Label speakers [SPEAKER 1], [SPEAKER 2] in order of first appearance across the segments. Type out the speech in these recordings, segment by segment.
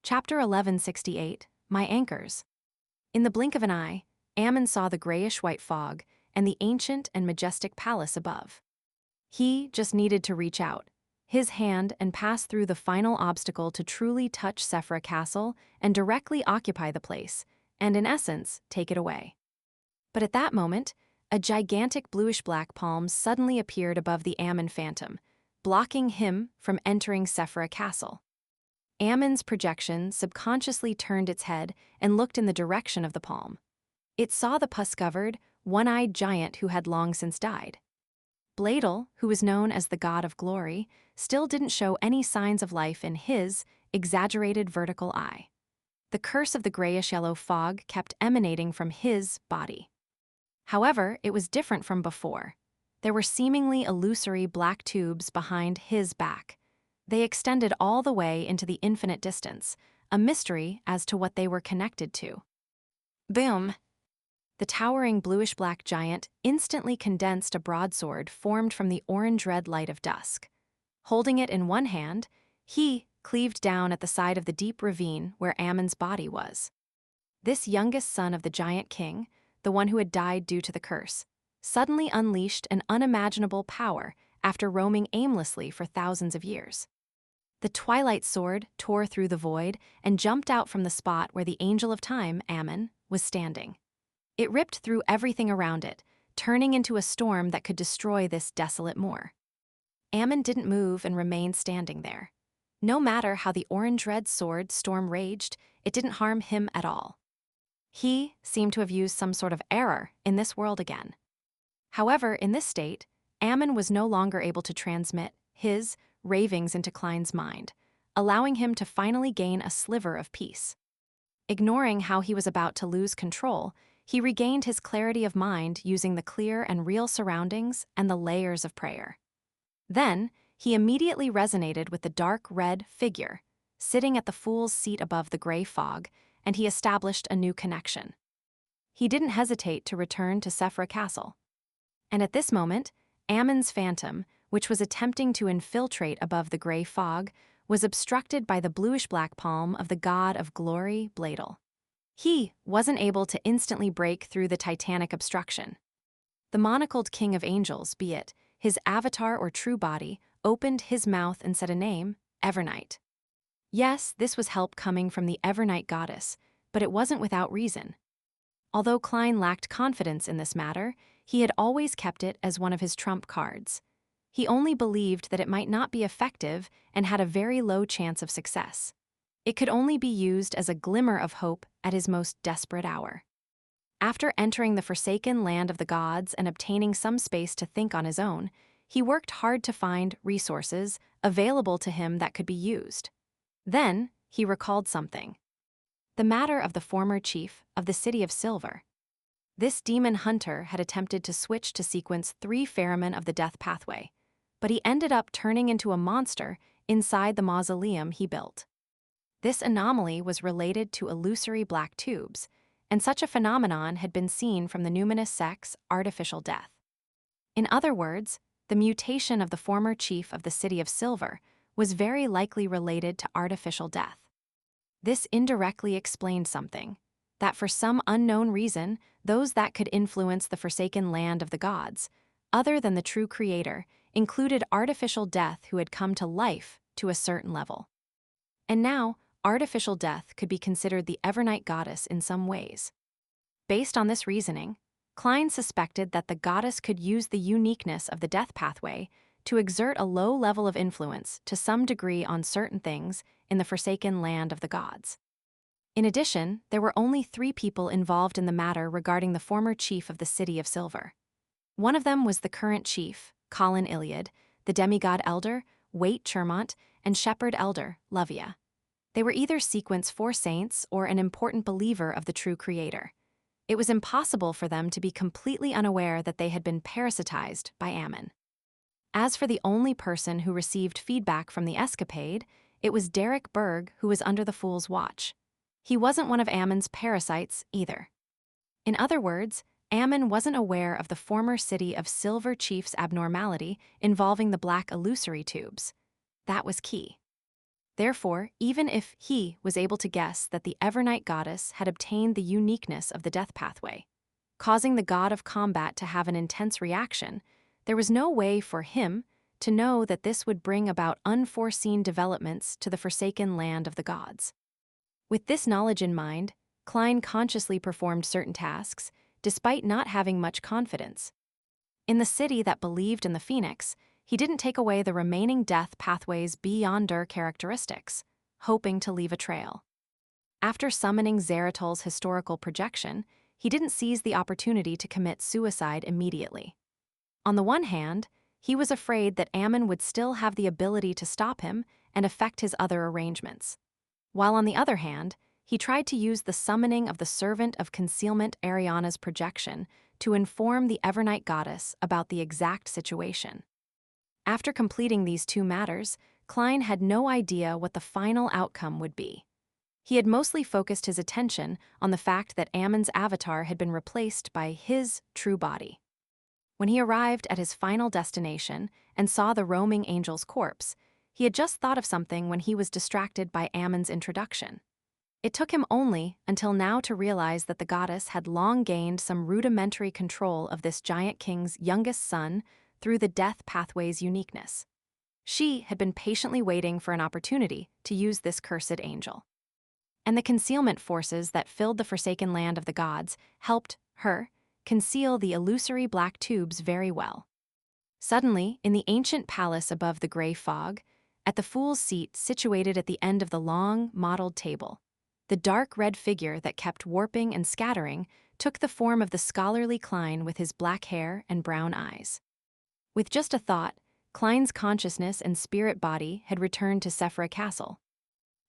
[SPEAKER 1] Chapter 1168, My Anchors. In the blink of an eye, Ammon saw the grayish-white fog and the ancient and majestic palace above. He just needed to reach out, his hand, and pass through the final obstacle to truly touch Sephra Castle and directly occupy the place, and in essence, take it away. But at that moment, a gigantic bluish-black palm suddenly appeared above the Ammon phantom, blocking him from entering Sephra Castle. Ammon's projection subconsciously turned its head and looked in the direction of the palm. It saw the pus-covered, one-eyed giant who had long since died. Bladel, who was known as the god of glory, still didn't show any signs of life in his exaggerated vertical eye. The curse of the grayish-yellow fog kept emanating from his body. However, it was different from before. There were seemingly illusory black tubes behind his back. They extended all the way into the infinite distance, a mystery as to what they were connected to. Boom! The towering bluish-black giant instantly condensed a broadsword formed from the orange-red light of dusk. Holding it in one hand, he cleaved down at the side of the deep ravine where Ammon's body was. This youngest son of the giant king, the one who had died due to the curse, suddenly unleashed an unimaginable power after roaming aimlessly for thousands of years. The twilight sword tore through the void and jumped out from the spot where the Angel of Time, Ammon, was standing. It ripped through everything around it, turning into a storm that could destroy this desolate moor. Ammon didn't move and remained standing there. No matter how the orange-red sword storm raged, it didn't harm him at all. He seemed to have used some sort of error in this world again. However, in this state, Ammon was no longer able to transmit his ravings into Klein's mind, allowing him to finally gain a sliver of peace. Ignoring how he was about to lose control, he regained his clarity of mind using the clear and real surroundings and the layers of prayer. Then, he immediately resonated with the dark red figure, sitting at the fool's seat above the gray fog, and he established a new connection. He didn't hesitate to return to Sephra Castle. And at this moment, Ammon's phantom, which was attempting to infiltrate above the gray fog, was obstructed by the bluish-black palm of the god of glory, Bladel. He wasn't able to instantly break through the titanic obstruction. The monocled king of angels, be it his avatar or true body, opened his mouth and said a name, Evernight. Yes, this was help coming from the Evernight goddess, but it wasn't without reason. Although Klein lacked confidence in this matter, he had always kept it as one of his trump cards. He only believed that it might not be effective and had a very low chance of success. It could only be used as a glimmer of hope at his most desperate hour. After entering the forsaken land of the gods and obtaining some space to think on his own, he worked hard to find resources available to him that could be used. Then, he recalled something. The matter of the former chief of the City of Silver. This demon hunter had attempted to switch to sequence 3 Pheromen of the Death Pathway, but he ended up turning into a monster inside the mausoleum he built. This anomaly was related to illusory black tubes, and such a phenomenon had been seen from the numinous sect's artificial death. In other words, the mutation of the former chief of the City of Silver was very likely related to artificial death. This indirectly explained something, that for some unknown reason, those that could influence the forsaken land of the gods, other than the true creator, included artificial death who had come to life to a certain level. And now, artificial death could be considered the Evernight goddess in some ways. Based on this reasoning, Klein suspected that the goddess could use the uniqueness of the death pathway to exert a low level of influence to some degree on certain things in the forsaken land of the gods. In addition, there were only 3 people involved in the matter regarding the former chief of the City of Silver. One of them was the current chief, Colin Iliad, the demigod elder, Waite Chermont, and shepherd elder, Lovia. They were either sequence 4 saints or an important believer of the true creator. It was impossible for them to be completely unaware that they had been parasitized by Ammon. As for the only person who received feedback from the escapade, it was Derek Berg who was under the fool's watch. He wasn't one of Ammon's parasites either. In other words, Ammon wasn't aware of the former City of Silver chief's abnormality involving the black illusory tubes. That was key. Therefore, even if he was able to guess that the Evernight goddess had obtained the uniqueness of the death pathway, causing the god of combat to have an intense reaction, there was no way for him to know that this would bring about unforeseen developments to the forsaken land of the gods. With this knowledge in mind, Klein consciously performed certain tasks, despite not having much confidence. In the city that believed in the Phoenix, he didn't take away the remaining death pathway's Beyonder characteristics, hoping to leave a trail. After summoning Zeratol's historical projection, he didn't seize the opportunity to commit suicide immediately. On the one hand, he was afraid that Ammon would still have the ability to stop him and affect his other arrangements. While on the other hand, he tried to use the summoning of the Servant of Concealment Ariana's projection to inform the Evernight goddess about the exact situation. After completing these two matters, Klein had no idea what the final outcome would be. He had mostly focused his attention on the fact that Ammon's avatar had been replaced by his true body. When he arrived at his final destination and saw the roaming angel's corpse, he had just thought of something when he was distracted by Ammon's introduction. It took him only until now to realize that the goddess had long gained some rudimentary control of this giant king's youngest son through the death pathway's uniqueness. She had been patiently waiting for an opportunity to use this cursed angel. And the concealment forces that filled the forsaken land of the gods helped her conceal the illusory black tubes very well. Suddenly, in the ancient palace above the gray fog, at the fool's seat situated at the end of the long, mottled table, the dark red figure that kept warping and scattering took the form of the scholarly Klein with his black hair and brown eyes. With just a thought, Klein's consciousness and spirit body had returned to Sephra Castle.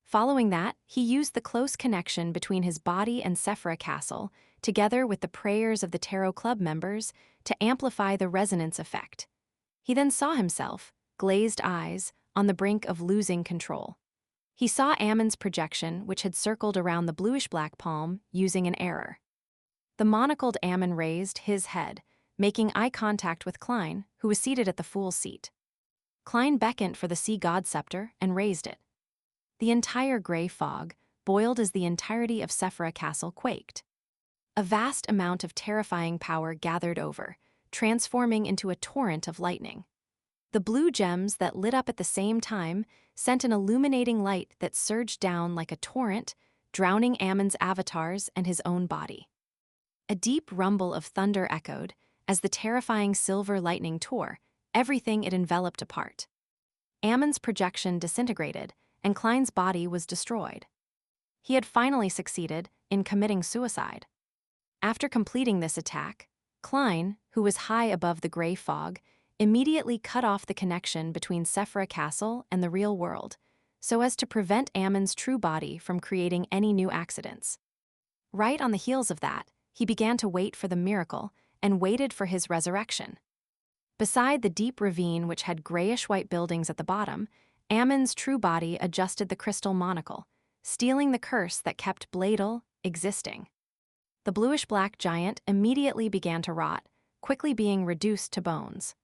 [SPEAKER 1] Following that, he used the close connection between his body and Sephra Castle, together with the prayers of the Tarot Club members, to amplify the resonance effect. He then saw himself, glazed eyes, on the brink of losing control. He saw Ammon's projection, which had circled around the bluish-black palm, using an error. The monocled Ammon raised his head, making eye contact with Klein, who was seated at the fool's seat. Klein beckoned for the sea god scepter and raised it. The entire gray fog, boiled as the entirety of Sephra Castle, quaked. A vast amount of terrifying power gathered over, transforming into a torrent of lightning. The blue gems that lit up at the same time sent an illuminating light that surged down like a torrent, drowning Ammon's avatars and his own body. A deep rumble of thunder echoed as the terrifying silver lightning tore everything it enveloped apart. Ammon's projection disintegrated, and Klein's body was destroyed. He had finally succeeded in committing suicide. After completing this attack, Klein, who was high above the gray fog, immediately cut off the connection between Sephra Castle and the real world, so as to prevent Ammon's true body from creating any new accidents. Right on the heels of that, he began to wait for the miracle and waited for his resurrection. Beside the deep ravine which had grayish-white buildings at the bottom, Ammon's true body adjusted the crystal monocle, stealing the curse that kept Bladel existing. The bluish-black giant immediately began to rot, quickly being reduced to bones.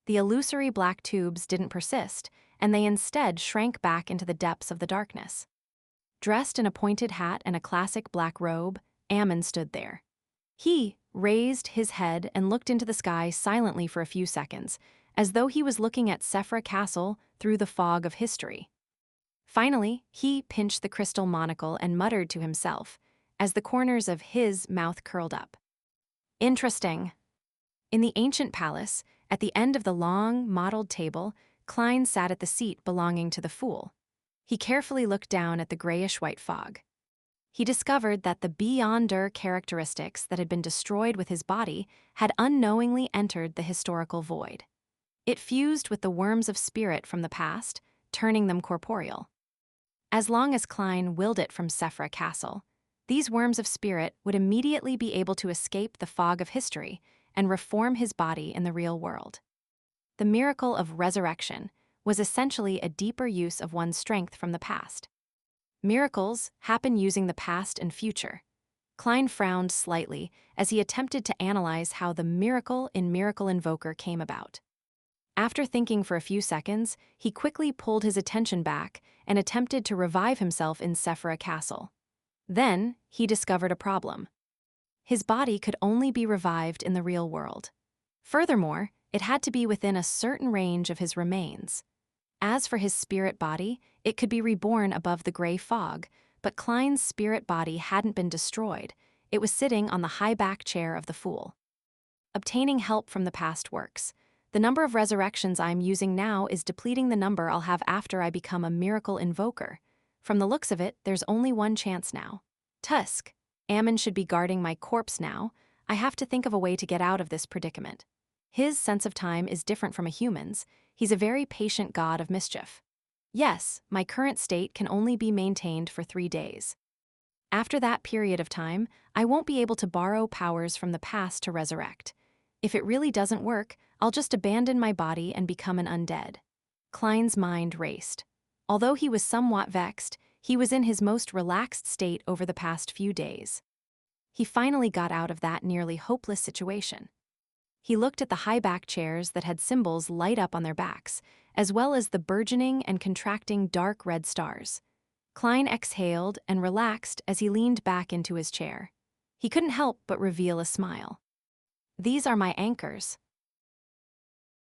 [SPEAKER 1] The illusory black tubes didn't persist, and they instead shrank back into the depths of the darkness. Dressed in a pointed hat and a classic black robe, Ammon stood there. He raised his head and looked into the sky silently for a few seconds, as though he was looking at Sephra Castle through the fog of history. Finally, he pinched the crystal monocle and muttered to himself, as the corners of his mouth curled up. Interesting. In the ancient palace, at the end of the long, mottled table, Klein sat at the seat belonging to the fool. He carefully looked down at the grayish-white fog. He discovered that the Beyonder characteristics that had been destroyed with his body had unknowingly entered the historical void. It fused with the worms of spirit from the past, turning them corporeal. As long as Klein willed it from Sephra Castle, these worms of spirit would immediately be able to escape the fog of history and reform his body in the real world. The miracle of resurrection was essentially a deeper use of one's strength from the past. Miracles happen using the past and future. Klein frowned slightly as he attempted to analyze how the miracle in Miracle Invoker came about. After thinking for a few seconds, he quickly pulled his attention back and attempted to revive himself in Sephira Castle. Then, he discovered a problem. His body could only be revived in the real world. Furthermore, it had to be within a certain range of his remains. As for his spirit body, it could be reborn above the gray fog, but Klein's spirit body hadn't been destroyed. It was sitting on the high back chair of the fool. Obtaining help from the past works. The number of resurrections I'm using now is depleting the number I'll have after I become a miracle invoker. From the looks of it, there's only one chance now. Tusk. Ammon should be guarding my corpse now. I have to think of a way to get out of this predicament. His sense of time is different from a human's. He's a very patient god of mischief. Yes, my current state can only be maintained for 3 days. After that period of time, I won't be able to borrow powers from the past to resurrect. If it really doesn't work, I'll just abandon my body and become an undead. Klein's mind raced. Although he was somewhat vexed, he was in his most relaxed state over the past few days. He finally got out of that nearly hopeless situation. He looked at the high back chairs that had symbols light up on their backs, as well as the burgeoning and contracting dark red stars. Klein exhaled and relaxed as he leaned back into his chair. He couldn't help but reveal a smile. These are my anchors.